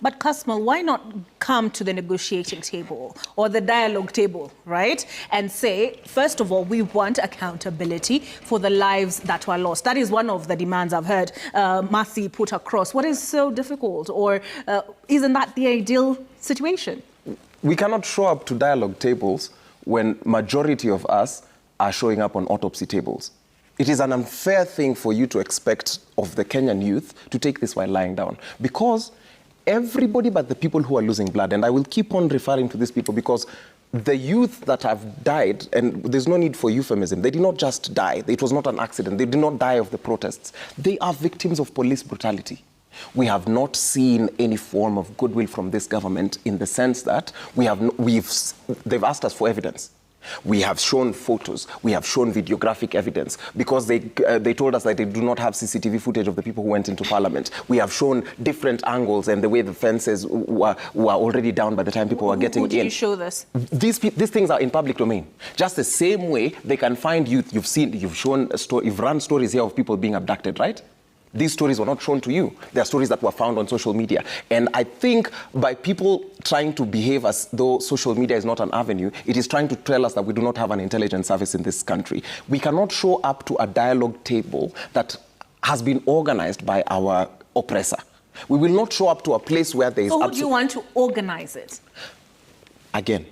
But Kasmuel, why not come to the negotiating table or the dialogue table, right? And say, first of all, we want accountability for the lives that were lost. That is one of the demands I've heard Matthew put across. What is so difficult, or isn't that the ideal situation? We cannot show up to dialogue tables when majority of us are showing up on autopsy tables. It is an unfair thing for you to expect of the Kenyan youth to take this while lying down, because everybody but the people who are losing blood, and I will keep on referring to these people because the youth that have died, and there's no need for euphemism, they did not just die. It was not an accident. They did not die of the protests. They are victims of police brutality. We have not seen any form of goodwill from this government in the sense that they've asked us for evidence. We have shown photos, we have shown videographic evidence, because they told us that they do not have CCTV footage of the people who went into parliament. We have shown different angles and the way the fences were already down by the time people were getting in. Who did you show this? These things are in public domain. Just the same way they can find youth. You've run stories here of people being abducted, right? These stories were not shown to you. They are stories that were found on social media. And I think by people trying to behave as though social media is not an avenue, it is trying to tell us that we do not have an intelligence service in this country. We cannot show up to a dialogue table that has been organized by our oppressor. We will not show up to a place where there is... So who do you want to organize it? Again,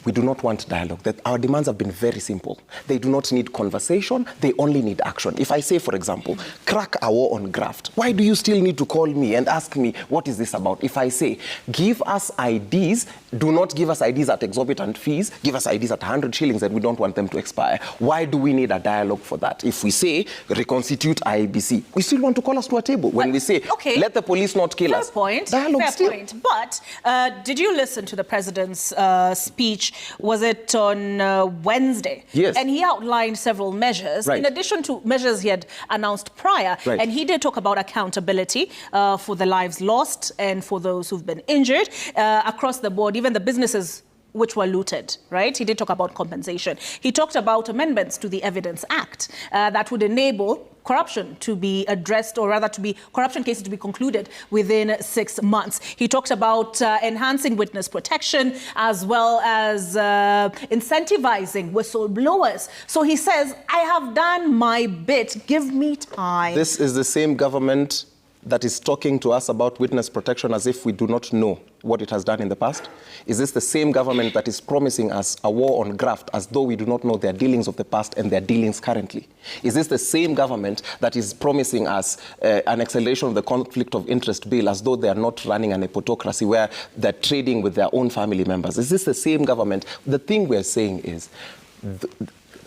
we do not want dialogue. Our demands have been very simple. They do not need conversation, they only need action. If I say, for example, crack a war on graft, why do you still need to call me and ask me, what is this about? If I say, give us IDs, do not give us IDs at exorbitant fees, give us IDs at 100 shillings and we don't want them to expire. Why do we need a dialogue for that? If we say, reconstitute IEBC, we still want to call us to a table. When we say, okay, let the police not kill us. Dialogue fair point. But did you listen to the president's speech? Was it on Wednesday? Yes. And he outlined several measures, right, in addition to measures he had announced prior. Right. And he did talk about accountability for the lives lost and for those who've been injured across the board, even the businesses which were looted, right? He did talk about compensation. He talked about amendments to the Evidence Act that would enable corruption to be addressed, or rather corruption cases to be concluded within 6 months. He talked about enhancing witness protection as well as incentivizing whistleblowers. So he says, I have done my bit, give me time. This is the same government that is talking to us about witness protection as if we do not know what it has done in the past? Is this the same government that is promising us a war on graft as though we do not know their dealings of the past and their dealings currently? Is this the same government that is promising us an acceleration of the conflict of interest bill as though they are not running an nepotocracy where they're trading with their own family members? Is this the same government? The thing we're saying is,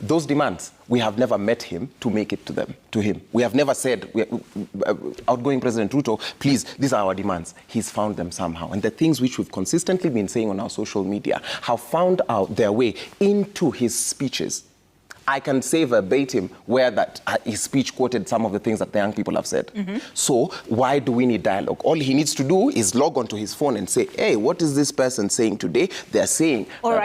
those demands, we have never met him to make it to him. We have never said, outgoing President Ruto, please, these are our demands. He's found them somehow. And the things which we've consistently been saying on our social media have found out their way into his speeches. I can say verbatim where his speech quoted some of the things that the young people have said. So why do we need dialogue? All he needs to do is log onto his phone and say, hey, what is this person saying today? They're saying... All right.